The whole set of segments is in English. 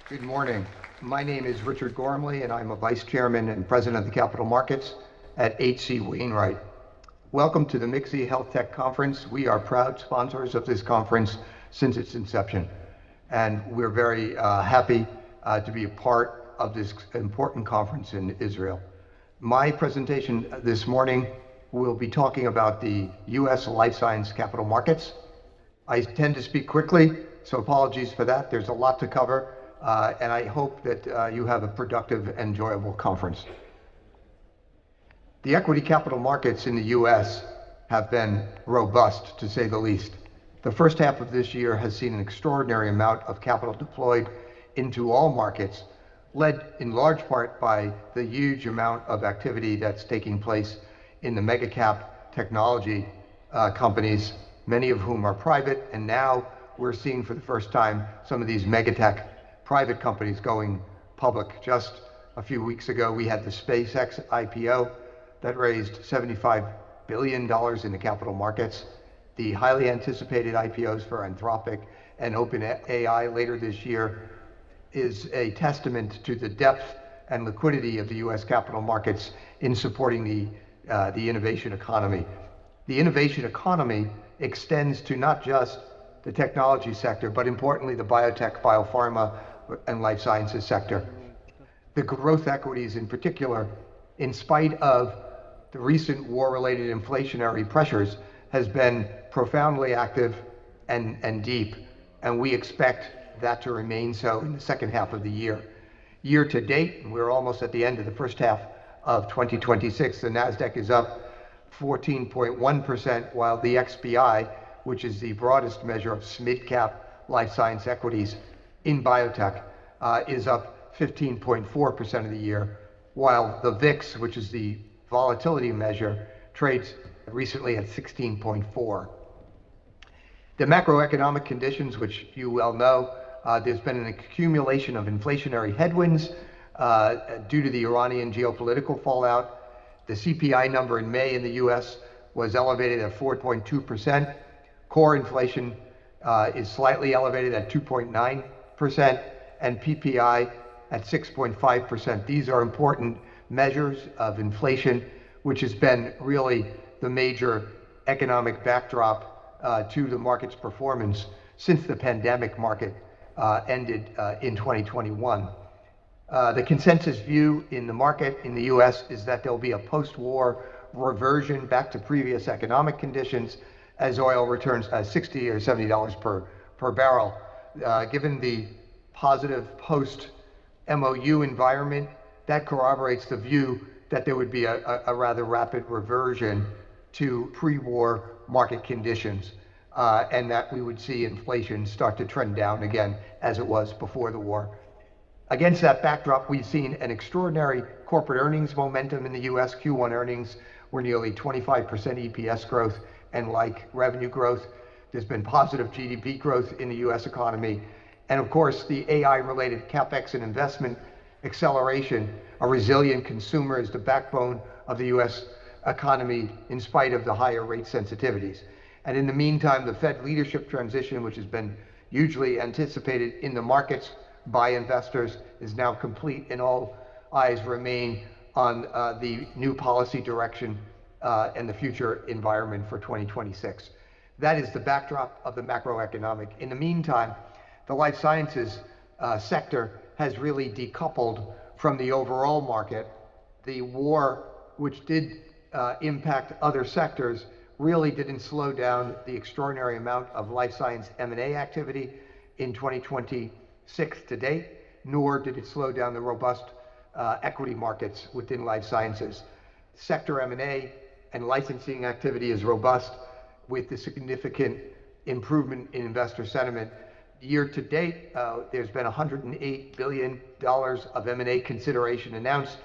Good morning. My name is Richard Gormley, and I'm a Vice Chairman and President of the Capital Markets at H.C. Wainwright. Welcome to the MIXiii Health Tech Conference. We are proud sponsors of this conference since its inception, and we're very happy to be a part of this important conference in Israel. My presentation this morning will be talking about the U.S. life science capital markets. I tend to speak quickly, so apologies for that. There's a lot to cover. And I hope that you have a productive, enjoyable conference. The equity capital markets in the U.S. have been robust, to say the least. The first half of this year has seen an extraordinary amount of capital deployed into all markets, led in large part by the huge amount of activity that's taking place in the mega cap technology companies, many of whom are private, and now we're seeing for the first time some of these mega tech private companies going public. Just a few weeks ago, we had the SpaceX IPO that raised $75 billion in the capital markets. The highly anticipated IPOs for Anthropic and OpenAI later this year is a testament to the depth and liquidity of the U.S. capital markets in supporting the innovation economy. The innovation economy extends to not just the technology sector, but importantly, the biotech, biopharma, and life sciences sector. The growth equities in particular, in spite of the recent war-related inflationary pressures, has been profoundly active and deep, and we expect that to remain so in the second half of the year. Year to date, and we're almost at the end of the first half of 2026, the NASDAQ is up 14.1%, while the XBI, which is the broadest measure of mid-cap life science equities in biotech, is up 15.4% of the year, while the VIX, which is the volatility measure, trades recently at 16.4. The macroeconomic conditions, which you well know, there's been an accumulation of inflationary headwinds due to the Iranian geopolitical fallout. The CPI number in May in the US was elevated at 4.2%. Core inflation is slightly elevated at 2.9%, and PPI at 6.5%. These are important measures of inflation, which has been really the major economic backdrop to the market's performance since the pandemic market ended in 2021. The consensus view in the market in the US is that there'll be a post-war reversion back to previous economic conditions as oil returns $60 or $70 per barrel. Given the positive post-MOU environment, that corroborates the view that there would be a rather rapid reversion to pre-war market conditions, and that we would see inflation start to trend down again as it was before the war. Against that backdrop, we've seen an extraordinary corporate earnings momentum in the US. Q1 earnings were nearly 25% EPS growth and like revenue growth. There's been positive GDP growth in the US economy. And of course, the AI-related CapEx and investment acceleration. A resilient consumer is the backbone of the US economy in spite of the higher rate sensitivities. And in the meantime, the Fed leadership transition, which has been hugely anticipated in the markets by investors, is now complete, and all eyes remain on the new policy direction and the future environment for 2026. That is the backdrop of the macroeconomic. In the meantime, the life sciences sector has really decoupled from the overall market. The war, which did impact other sectors, really didn't slow down the extraordinary amount of life science M&A activity in 2026 to date, nor did it slow down the robust equity markets within life sciences. Sector M&A and licensing activity is robust, with the significant improvement in investor sentiment. Year to date, there's been $108 billion of M&A consideration announced.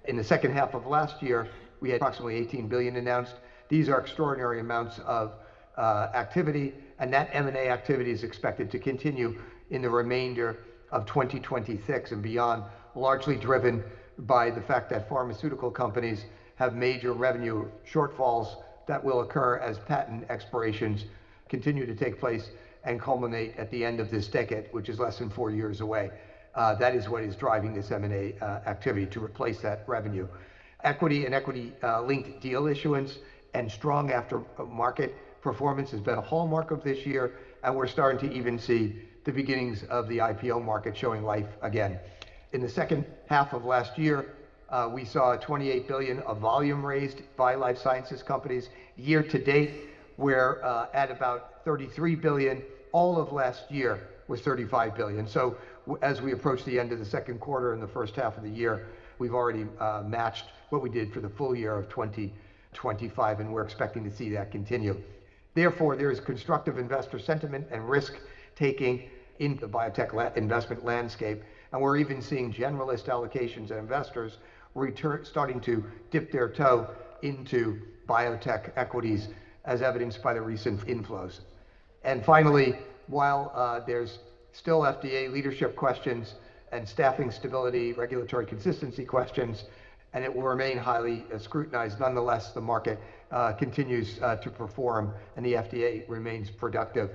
In the second half of last year, we had approximately $18 billion announced. These are extraordinary amounts of activity, and that M&A activity is expected to continue in the remainder of 2026 and beyond, largely driven by the fact that pharmaceutical companies have major revenue shortfalls that will occur as patent expirations continue to take place and culminate at the end of this decade, which is less than 4 years away. That is what is driving this M&A activity to replace that revenue. Equity and equity-linked deal issuance and strong aftermarket performance has been a hallmark of this year, and we're starting to even see the beginnings of the IPO market showing life again. In the second half of last year, we saw $28 billion of volume raised by life sciences companies. Year to date, we're at about $33 billion. All of last year was $35 billion. So as we approach the end of the second quarter and the first half of the year, we've already matched what we did for the full year of 2025, and we're expecting to see that continue. Therefore, there is constructive investor sentiment and risk taking in the biotech investment landscape, and we're even seeing generalist allocations and investors starting to dip their toe into biotech equities, as evidenced by the recent inflows. And finally, while there's still FDA leadership questions and staffing stability, regulatory consistency questions, and it will remain highly scrutinized, nonetheless, the market continues to perform and the FDA remains productive.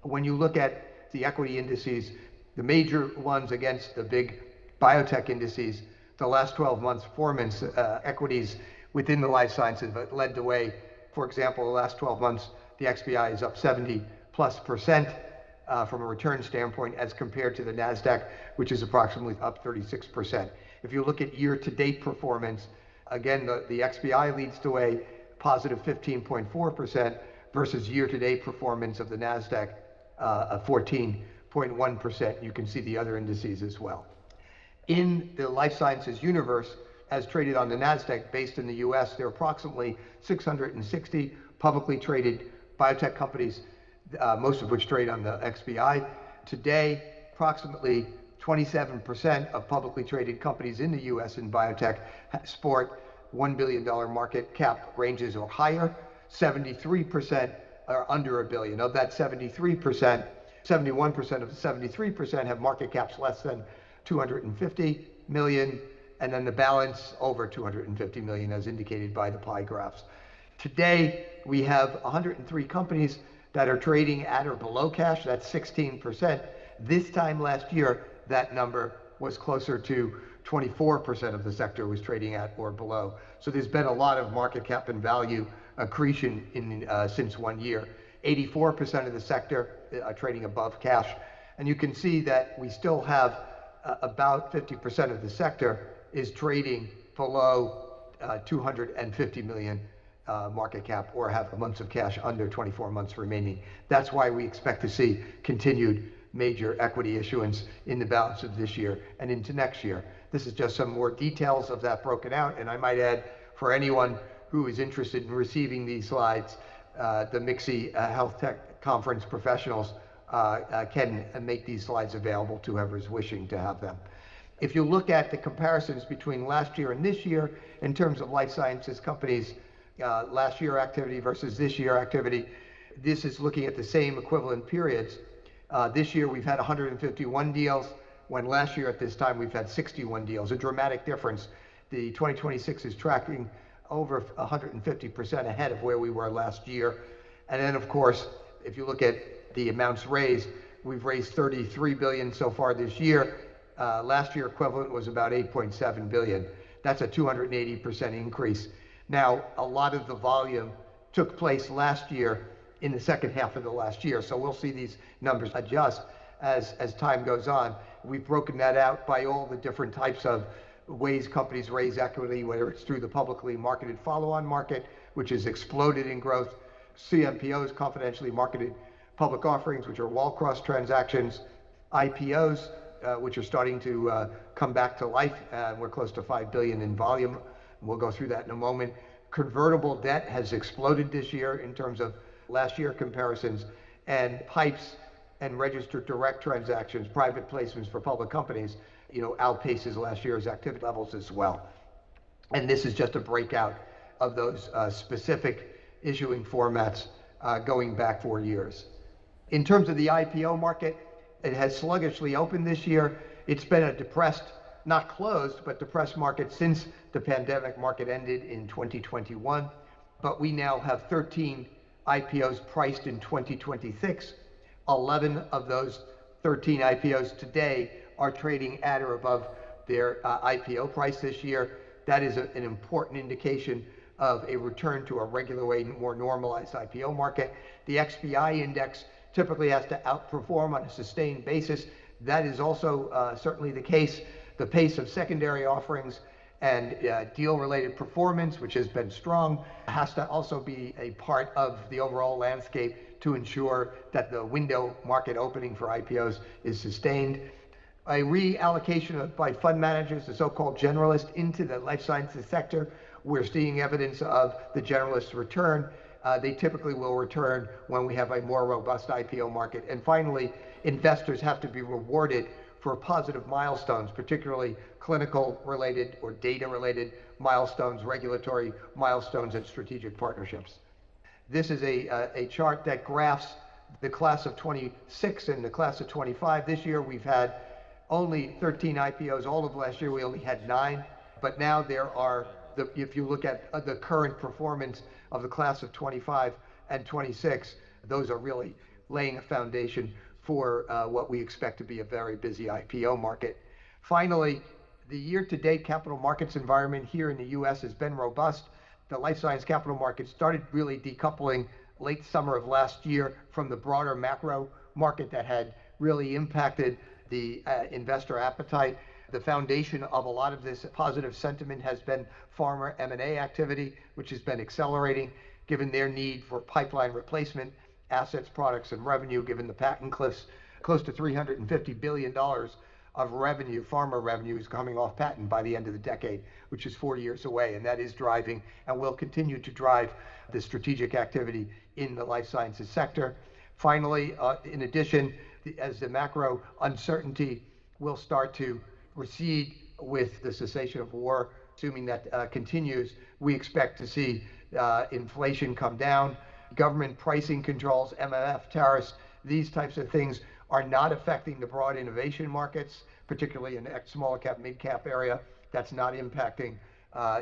When you look at the equity indices, the major ones against the big biotech indices, the last 12 months performance equities within the life sciences have led the way. For example, the last 12 months, the XBI is up 70+% from a return standpoint as compared to the NASDAQ, which is approximately up 36%. If you look at year-to-date performance, again, the XBI leads the way, positive 15.4% versus year-to-date performance of the NASDAQ of 14.1%. You can see the other indices as well. In the life sciences universe, as traded on the NASDAQ based in the US, there are approximately 660 publicly traded biotech companies, most of which trade on the XBI. Today, approximately 27% of publicly traded companies in the US in biotech sport $1 billion market cap ranges or higher. 73% are under $1 billion. Of that 73%, 71% of the 73% have market caps less than 250 million, and then the balance over 250 million as indicated by the pie graphs. Today, we have 103 companies that are trading at or below cash. That's 16%. This time last year, that number was closer to 24% of the sector was trading at or below. So there's been a lot of market cap and value accretion since 1 year. 84% of the sector are trading above cash. And you can see that we still have about 50% of the sector is trading below 250 million market cap or have months of cash under 24 months remaining. That's why we expect to see continued major equity issuance in the balance of this year and into next year. This is just some more details of that broken out, and I might add, for anyone who is interested in receiving these slides, the MIXiii Health Tech Conference professionals can make these slides available to whoever's wishing to have them. If you look at the comparisons between last year and this year in terms of life sciences companies, last year activity versus this year activity, this is looking at the same equivalent periods. This year we've had 151 deals, when last year at this time we've had 61 deals, a dramatic difference. The 2026 is tracking over 150% ahead of where we were last year. And then of course, if you look at the amounts raised, we've raised 33 billion so far this year. Last year equivalent was about 8.7 billion. That's a 280% increase. Now, a lot of the volume took place last year in the second half of the last year. So we'll see these numbers adjust as time goes on. We've broken that out by all the different types of ways companies raise equity, whether it's through the publicly marketed follow-on market, which has exploded in growth, CMPOs, confidentially marketed public offerings, which are wall-cross transactions, IPOs, which are starting to come back to life. We're close to 5 billion in volume. We'll go through that in a moment. Convertible debt has exploded this year in terms of last year comparisons, and pipes and registered direct transactions, private placements for public companies, outpaces last year's activity levels as well. And this is just a breakout of those specific issuing formats going back 4 years. In terms of the IPO market, it has sluggishly opened this year. It's been a depressed, not closed, but depressed market since the pandemic market ended in 2021. But we now have 13 IPOs priced in 2026. 11 of those 13 IPOs today are trading at or above their IPO price this year. That is an important indication of a return to a regular way, more normalized IPO market. The XBI index typically has to outperform on a sustained basis. That is also certainly the case. The pace of secondary offerings and deal-related performance, which has been strong, has to also be a part of the overall landscape to ensure that the window market opening for IPOs is sustained. A reallocation by fund managers, the so-called generalist, into the life sciences sector. We're seeing evidence of the generalist return. They typically will return when we have a more robust IPO market. And finally, investors have to be rewarded for positive milestones, particularly clinical related or data related milestones, regulatory milestones, and strategic partnerships. This is a chart that graphs the class of 26 and the class of 25. This year we've had only 13 IPOs. All of last year we only had 9, but now there are, if you look at the current performance of the class of 25 and 26, those are really laying a foundation for what we expect to be a very busy IPO market. Finally, the year-to-date capital markets environment here in the US has been robust. The life science capital market started really decoupling late summer of last year from the broader macro market that had really impacted the investor appetite. The foundation of a lot of this positive sentiment has been pharma M&A activity, which has been accelerating given their need for pipeline replacement, assets, products, and revenue, given the patent cliffs. Close to $350 billion of revenue, pharma revenue, is coming off patent by the end of the decade, which is 4 years away, and that is driving and will continue to drive the strategic activity in the life sciences sector. Finally, in addition, as the macro uncertainty will start to recede with the cessation of war, assuming that continues, we expect to see inflation come down, government pricing controls, MMF tariffs. These types of things are not affecting the broad innovation markets, particularly in the small cap, mid cap area. That's not impacting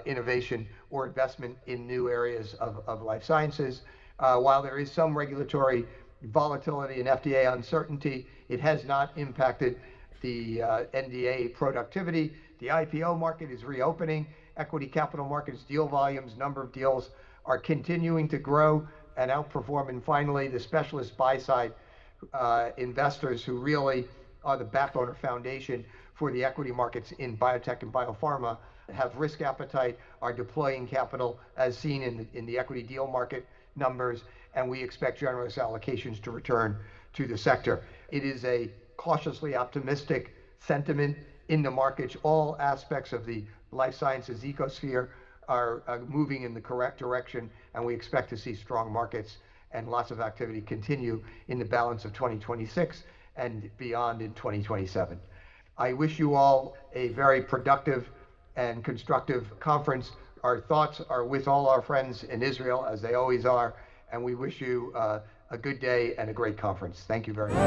innovation or investment in new areas of life sciences. While there is some regulatory volatility and FDA uncertainty, it has not impacted the NDA productivity. The IPO market is reopening. Equity capital markets, deal volumes, number of deals are continuing to grow and outperform. And finally, the specialist buy side investors, who really are the backbone or foundation for the equity markets in biotech and biopharma, have risk appetite, are deploying capital as seen in the equity deal market numbers, and we expect generous allocations to return to the sector. It is a cautiously optimistic sentiment in the markets. All aspects of the life sciences ecosphere are moving in the correct direction, and we expect to see strong markets and lots of activity continue in the balance of 2026 and beyond in 2027. I wish you all a very productive and constructive conference. Our thoughts are with all our friends in Israel, as they always are, and we wish you a good day and a great conference. Thank you very much.